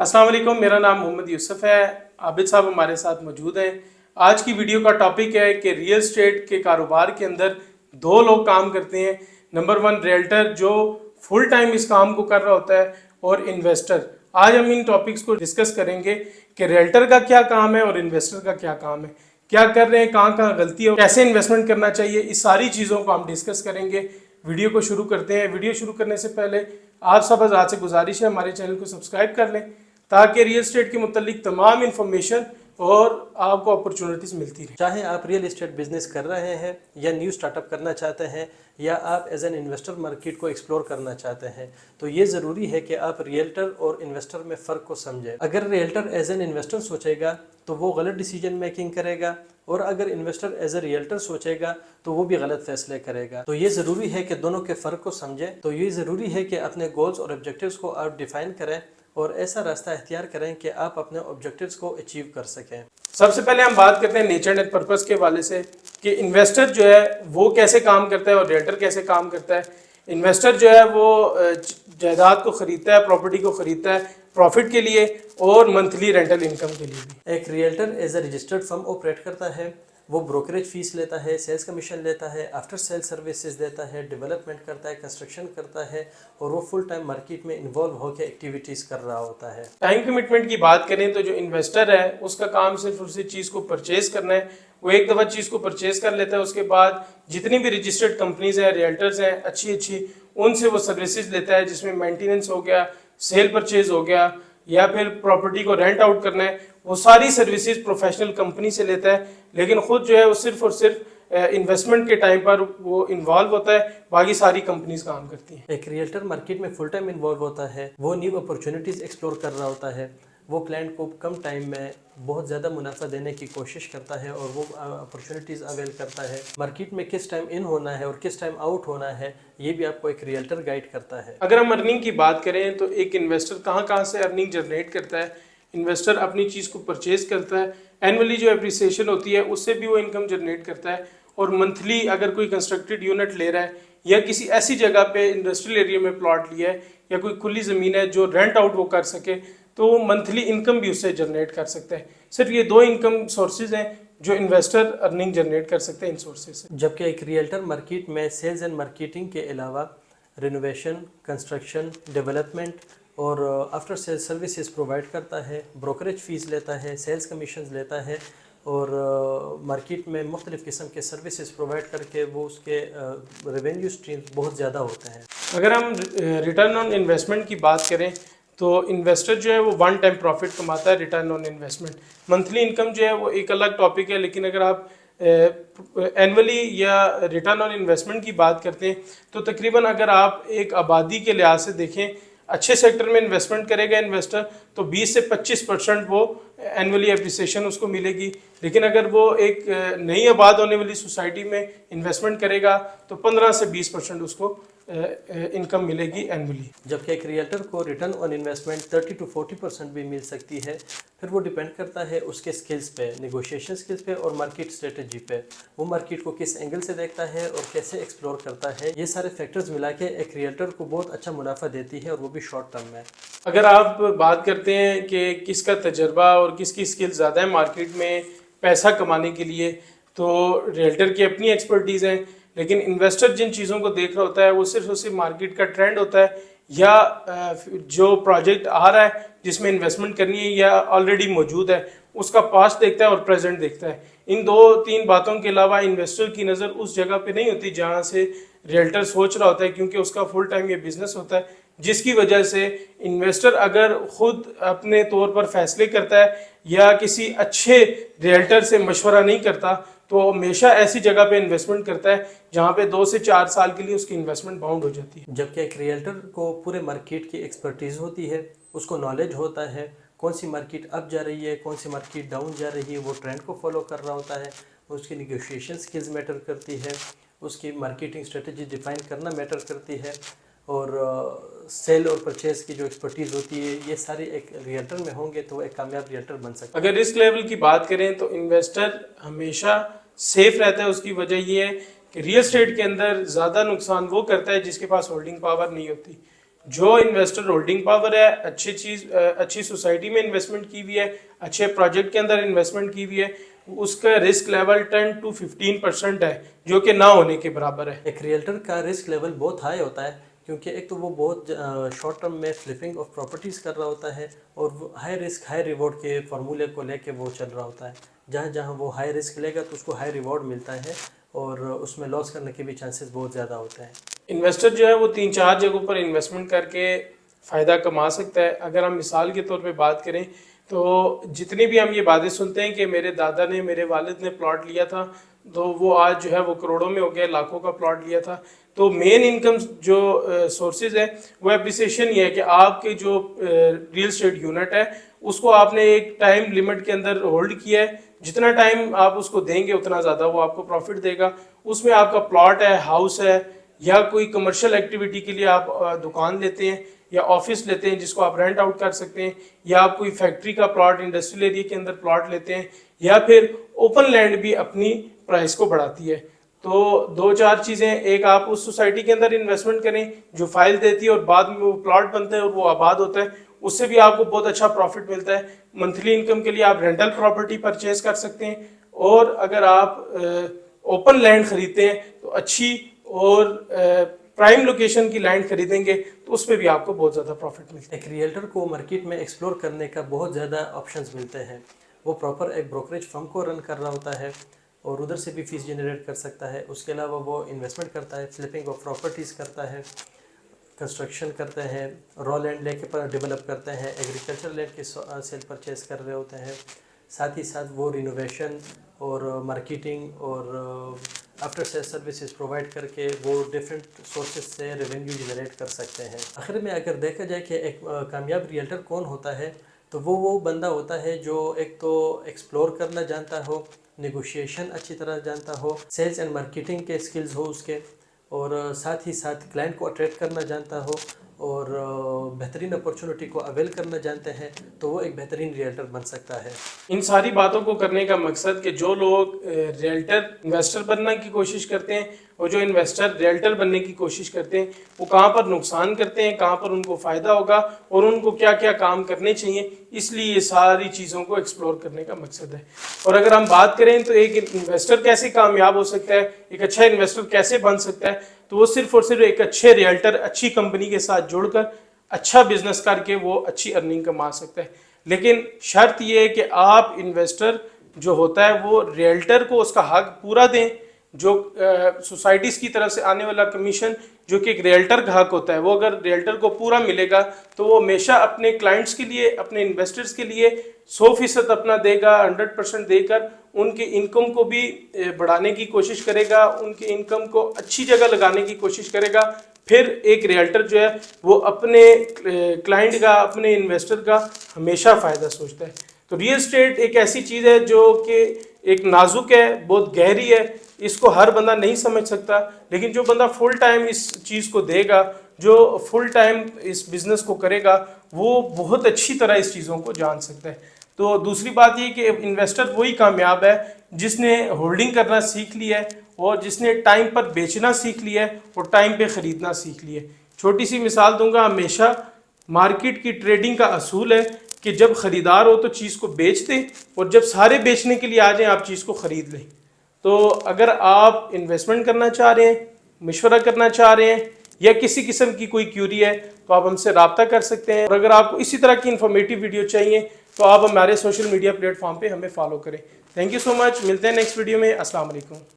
अस्सलाम वालेकुम, मेरा नाम मोहम्मद यूसुफ है। आबिद साहब हमारे साथ मौजूद हैं। आज की वीडियो का टॉपिक है कि रियल एस्टेट के कारोबार के अंदर दो लोग काम करते हैं। नंबर वन रियल्टर जो फुल टाइम इस काम को कर रहा होता है, और इन्वेस्टर। आज हम इन टॉपिक्स को डिस्कस करेंगे कि रियल्टर का क्या काम है और इन्वेस्टर का क्या काम है, क्या कर रहे हैं, कहाँ कहाँ गलती है, कैसे इन्वेस्टमेंट करना चाहिए। इस सारी चीज़ों को हम डिस्कस करेंगे। वीडियो को शुरू करते हैं। वीडियो शुरू करने से पहले आप सब हज़रात से गुजारिश है हमारे चैनल को सब्सक्राइब कर लें, ताकि रियल एस्टेट के मुतालिक तमाम इंफॉर्मेशन और आपको अपॉर्चुनिटीज़ मिलती रहे। चाहे आप रियल एस्टेट बिजनेस कर रहे हैं या न्यू स्टार्टअप करना चाहते हैं या आप एज एन इन्वेस्टर मार्केट को एक्सप्लोर करना चाहते हैं, तो ये ज़रूरी है कि आप रियल्टर और इन्वेस्टर में फ़र्क को समझें। अगर रियल्टर एज एन इन्वेस्टर सोचेगा तो वो गलत डिसीजन मेकिंग करेगा, और अगर इन्वेस्टर एज ए रियल्टर सोचेगा तो वो भी गलत फैसले करेगा। तो ये ज़रूरी है कि दोनों के फ़र्क को समझें। तो ये ज़रूरी है कि अपने गोल्स और ऑब्जेक्टिव्स को आप डिफ़ाइन करें और ऐसा रास्ता इख्तियार करें कि आप अपने ऑब्जेक्टिव्स को अचीव कर सकें। सबसे पहले हम बात करते हैं नेचर एंड पर्पस के हवाले से कि इन्वेस्टर जो है वो कैसे काम करता है और रियल्टर कैसे काम करता है। इन्वेस्टर जो है वो जायदाद को ख़रीदता है, प्रॉपर्टी को ख़रीदता है प्रॉफिट के लिए और मंथली रेंटल इनकम के लिए भी। एक realtor as a registered firm operate करता है, वो ब्रोकरेज फीस लेता है, सेल्स कमीशन लेता है, आफ्टर सेल सर्विसेज देता है, डेवलपमेंट करता है, कंस्ट्रक्शन करता है, और वो फुल टाइम मार्केट में इन्वॉल्व होकर एक्टिविटीज़ कर रहा होता है। टाइम कमिटमेंट की बात करें तो जो इन्वेस्टर है उसका काम सिर्फ उसी चीज़ को परचेज करना है। वो एक दफ़ा चीज़ को परचेज कर लेता है, उसके बाद जितनी भी रजिस्टर्ड कंपनीज हैं, रियल्टर्स हैं अच्छी उनसे वो सर्विसेज लेता है, जिसमें मेंटेनेंस हो गया, सेल परचेज हो गया, या फिर प्रॉपर्टी को रेंट आउट करना है। वो सारी सर्विसेज प्रोफेशनल कंपनी से लेता है, लेकिन खुद जो है वो सिर्फ और सिर्फ इन्वेस्टमेंट के टाइम पर वो इन्वॉल्व होता है, बाकी सारी कंपनीज काम करती हैं। एक रियल्टर मार्केट में फुल टाइम इन्वॉल्व होता है, वो न्यू अपॉर्चुनिटीज़ एक्सप्लोर कर रहा होता है, वो क्लाइंट को कम टाइम में बहुत ज़्यादा मुनाफा देने की कोशिश करता है और वो अपॉर्चुनिटीज़ अवेल करता है। मार्केट में किस टाइम इन होना है और किस टाइम आउट होना है, ये भी आपको एक रियल्टर गाइड करता है। अगर हम अर्निंग की बात करें तो एक इन्वेस्टर कहाँ से अर्निंग जनरेट करता है। इन्वेस्टर अपनी चीज़ को परचेज करता है, एनुअली जो एप्रिसिएशन होती है उससे भी वो इनकम जनरेट करता है, और मंथली अगर कोई कंस्ट्रक्टेड यूनिट ले रहा है या किसी ऐसी जगह पे इंडस्ट्रियल एरिया में प्लॉट लिया है या कोई खुली ज़मीन है जो रेंट आउट वो कर सके, तो मंथली इनकम भी उससे जनरेट कर सकता है। सिर्फ ये दो इनकम सोर्सेज हैं जो इन्वेस्टर अर्निंग जनरेट कर सकते हैं इन सोर्सेज से। जबकि एक रियल्टर मार्केट में सेल्स एंड मार्केटिंग के अलावा रिनोवेशन, कंस्ट्रक्शन, डेवलपमेंट और आफ्टर सेल्स सर्विसेज प्रोवाइड करता है, ब्रोकरेज फ़ीस लेता है, सेल्स कमीशन लेता है, और मार्केट में मुख्तलिफ़ किस्म के सर्विसेज प्रोवाइड करके वो उसके रेवेन्यू स्ट्रीम बहुत ज़्यादा होते हैं। अगर हम रिटर्न ऑन इन्वेस्टमेंट की बात करें तो इन्वेस्टर जो है वो वन टाइम प्रॉफिट कमाता है। Return on investment, monthly income जो है वो एक अलग टॉपिक है, लेकिन अगर आप एनुअली या रिटर्न ऑन इन्वेस्टमेंट की बात करते हैं तो तकरीबन अगर आप एक आबादी के लिहाज से देखें, अच्छे सेक्टर में इन्वेस्टमेंट करेगा इन्वेस्टर तो 20 से 25% वो एनुअली एप्रिसिएशन उसको मिलेगी। लेकिन अगर वो एक नई आबाद होने वाली सोसाइटी में इन्वेस्टमेंट करेगा तो 15 से 20% उसको इनकम मिलेगी एनुअली। जबकि एक रियल्टर को रिटर्न ऑन इन्वेस्टमेंट 30 to 40% भी मिल सकती है। फिर वो डिपेंड करता है उसके स्किल्स पे, नेगोशिएशन स्किल्स पे और मार्केट स्ट्रेटजी पे। वो मार्केट को किस एंगल से देखता है और कैसे एक्सप्लोर करता है, ये सारे फैक्टर्स मिला के एक रियल्टर को बहुत अच्छा मुनाफा देती है, और वो भी शॉर्ट टर्म में। अगर आप बात करते हैं कि किसका तजर्बा और किसकी स्किल ज़्यादा है मार्केट में पैसा कमाने के लिए, तो रियल्टर की अपनी एक्सपर्टीज़ हैं, लेकिन इन्वेस्टर जिन चीज़ों को देख रहा होता है वो सिर्फ उसी मार्केट का ट्रेंड होता है, या जो प्रोजेक्ट आ रहा है जिसमें इन्वेस्टमेंट करनी है या ऑलरेडी मौजूद है उसका पास्ट देखता है और प्रेजेंट देखता है। इन दो तीन बातों के अलावा इन्वेस्टर की नज़र उस जगह पे नहीं होती जहाँ से रियल्टर सोच रहा होता है, क्योंकि उसका फुल टाइम ये बिजनेस होता है, जिसकी वजह से इन्वेस्टर अगर खुद अपने तौर पर फैसले करता है या किसी अच्छे रियल्टर से मशवरा नहीं करता तो हमेशा ऐसी जगह पे इन्वेस्टमेंट करता है जहाँ पे 2 से 4 साल के लिए उसकी इन्वेस्टमेंट बाउंड हो जाती है। जबकि एक रियल्टर को पूरे मार्केट की एक्सपर्टीज़ होती है, उसको नॉलेज होता है कौन सी मार्केट अप जा रही है, कौन सी मार्केट डाउन जा रही है, वो ट्रेंड को फॉलो कर रहा होता है, उसकी निगोशिएशन स्किल्स मैटर करती है, उसकी मार्केटिंग स्ट्रेटजी डिफाइन करना मैटर करती है, और सेल और परचेज की जो एक्सपर्टीज़ होती है, ये सारी एक रियल्टर में होंगे तो एक कामयाब रियल्टर बन सकता है। अगर रिस्क लेवल की बात करें तो इन्वेस्टर हमेशा सेफ रहता है। उसकी वजह ये है कि रियल एस्टेट के अंदर ज़्यादा नुकसान वो करता है जिसके पास होल्डिंग पावर नहीं होती। جو انویسٹر ہولڈنگ پاور ہے، اچھی سوسائٹی میں انویسٹمنٹ کی ہوئی ہے، اچھے پروجیکٹ کے اندر انویسٹمنٹ کی ہوئی ہے، اس کا رسک لیول 10 to 15% ہے، جو کہ نہ ہونے کے برابر ہے۔ ایک ریئلٹر کا رسک لیول بہت ہائی ہوتا ہے، کیونکہ ایک تو وہ بہت شارٹ ٹرم میں فلپنگ آف پراپرٹیز کر رہا ہوتا ہے، اور وہ ہائی رسک ہائی ریوارڈ کے فارمولے کو لے کے وہ چل رہا ہوتا ہے۔ جہاں جہاں وہ ہائی رسک لے گا تو اس کو ہائی ریوارڈ ملتا ہے، اور اس میں لاس کرنے کے بھی چانسز بہت زیادہ ہوتے ہیں۔ انویسٹر جو ہے وہ 3-4 جگہوں پر انویسٹمنٹ کر کے فائدہ کما سکتا ہے۔ اگر ہم مثال کے طور پہ بات کریں تو جتنی بھی ہم یہ باتیں سنتے ہیں کہ میرے دادا نے، میرے والد نے پلاٹ لیا تھا تو وہ آج جو ہے وہ کروڑوں میں ہو گیا، لاکھوں کا پلاٹ لیا تھا، تو مین انکم جو سورسز ہے وہ اپریسیشن یہ ہے کہ آپ کے جو ریل اسٹیٹ یونٹ ہے اس کو آپ نے ایک ٹائم لیمٹ کے اندر ہولڈ کیا ہے، جتنا ٹائم آپ اس کو دیں گے اتنا زیادہ وہ آپ کو پروفٹ دے گا۔ اس میں آپ کا پلاٹ ہے، ہاؤس ہے، یا کوئی کمرشل ایکٹیویٹی کے لیے آپ دکان لیتے ہیں یا آفس لیتے ہیں جس کو آپ رینٹ آؤٹ کر سکتے ہیں، یا آپ کوئی فیکٹری کا پلاٹ انڈسٹریل ایریا کے اندر پلاٹ لیتے ہیں، یا پھر اوپن لینڈ بھی اپنی پرائس کو بڑھاتی ہے۔ تو 2-4 چیزیں، ایک آپ اس سوسائٹی کے اندر انویسٹمنٹ کریں جو فائل دیتی ہے اور بعد میں وہ پلاٹ بنتا ہے اور وہ آباد ہوتا ہے، اس سے بھی آپ کو بہت اچھا پروفٹ ملتا ہے۔ منتھلی انکم کے لیے آپ رینٹل پراپرٹی پرچیز کر سکتے ہیں، اور اگر آپ اوپن لینڈ خریدتے ہیں تو اچھی اور پرائم لوکیشن کی لینڈ خریدیں گے تو اس پہ بھی آپ کو بہت زیادہ پروفٹ ملتا ہے۔ ایک ریئلٹر کو مارکیٹ میں ایکسپلور کرنے کا بہت زیادہ آپشنز ملتے ہیں۔ وہ پراپر ایک بروکریج فرم کو رن کر رہا ہوتا ہے اور ادھر سے بھی فیس جنریٹ کر سکتا ہے۔ اس کے علاوہ وہ انویسٹمنٹ کرتا ہے، فلپنگ آف پراپرٹیز کرتا ہے، کنسٹرکشن کرتے ہیں، را لینڈ لے کے ڈیولپ کرتے ہیں، ایگریکلچر لینڈ کی سیل پرچیز کر رہے ہوتے ہیں، ساتھ ہی ساتھ وہ رینوویشن اور مارکیٹنگ اور آفٹر سیل سروسز پرووائڈ کر کے وہ ڈفرینٹ سورسز سے ریونیو جنریٹ کر سکتے ہیں۔ آخر میں اگر دیکھا جائے کہ ایک کامیاب ریئلٹر کون ہوتا ہے تو وہ بندہ ہوتا ہے جو ایک تو ایکسپلور کرنا جانتا ہو، نیگوشیشن اچھی طرح جانتا ہو، سیلز اینڈ مارکیٹنگ کے سکلز ہو اس کے، اور ساتھ ہی ساتھ کلائنٹ کو اٹریکٹ کرنا جانتا ہو، اور بہترین اپرچونٹی کو اویل کرنا جانتے ہیں، تو وہ ایک بہترین ریئلٹر بن سکتا ہے۔ ان ساری باتوں کو کرنے کا مقصد کہ جو لوگ ریئلٹر انویسٹر بننے کی کوشش کرتے ہیں اور جو انویسٹر ریئلٹر بننے کی کوشش کرتے ہیں وہ کہاں پر نقصان کرتے ہیں، کہاں پر ان کو فائدہ ہوگا اور ان کو کیا کیا کام کرنے چاہیے، اس لیے یہ ساری چیزوں کو ایکسپلور کرنے کا مقصد ہے۔ اور اگر ہم بات کریں تو ایک انویسٹر کیسے کامیاب ہو سکتا ہے، ایک اچھا انویسٹر کیسے بن سکتا ہے، تو وہ صرف اور صرف ایک اچھے ریئلٹر، اچھی کمپنی کے ساتھ جڑ کر اچھا بزنس کر کے وہ اچھی ارننگ کما سکتا ہے۔ لیکن شرط یہ ہے کہ آپ انویسٹر جو ہوتا ہے وہ ریئلٹر کو اس کا حق پورا دیں، جو سوسائٹیز کی طرف سے آنے والا کمیشن جو کہ ایک ریئلٹر کا حق ہوتا ہے، وہ اگر ریئلٹر کو پورا ملے گا تو وہ ہمیشہ اپنے کلائنٹس کے لیے، اپنے انویسٹرز کے لیے 100% اپنا دے گا، 100% دے کر ان کے انکم کو بھی بڑھانے کی کوشش کرے گا، ان کے انکم کو اچھی جگہ لگانے کی کوشش کرے گا۔ پھر ایک ریئلٹر جو ہے وہ اپنے کلائنٹ کا، اپنے انویسٹر کا ہمیشہ فائدہ سوچتا ہے۔ تو ریل اسٹیٹ ایک ایسی چیز ہے جو کہ ایک نازک ہے، بہت گہری ہے، اس کو ہر بندہ نہیں سمجھ سکتا، لیکن جو بندہ فل ٹائم اس چیز کو دے گا، جو فل ٹائم اس بزنس کو کرے گا، وہ بہت اچھی طرح اس چیزوں کو جان سکتا ہے۔ تو دوسری بات یہ کہ انویسٹر وہی کامیاب ہے جس نے ہولڈنگ کرنا سیکھ لیا ہے اور جس نے ٹائم پر بیچنا سیکھ لیا ہے اور ٹائم پہ خریدنا سیکھ لیا ہے۔ چھوٹی سی مثال دوں گا، ہمیشہ مارکیٹ کی ٹریڈنگ کا اصول ہے کہ جب خریدار ہو تو چیز کو بیچ دیں، اور جب سارے بیچنے کے لیے آ جائیں آپ چیز کو خرید لیں۔ تو اگر آپ انویسٹمنٹ کرنا چاہ رہے ہیں، مشورہ کرنا چاہ رہے ہیں، یا کسی قسم کی کوئی کیوری ہے تو آپ ہم سے رابطہ کر سکتے ہیں، اور اگر آپ کو اسی طرح کی انفارمیٹیو ویڈیو چاہیے تو آپ ہمارے سوشل میڈیا پلیٹ فارم پہ ہمیں فالو کریں۔ تھینک یو سو مچ، ملتے ہیں نیکسٹ ویڈیو میں۔ السلام علیکم۔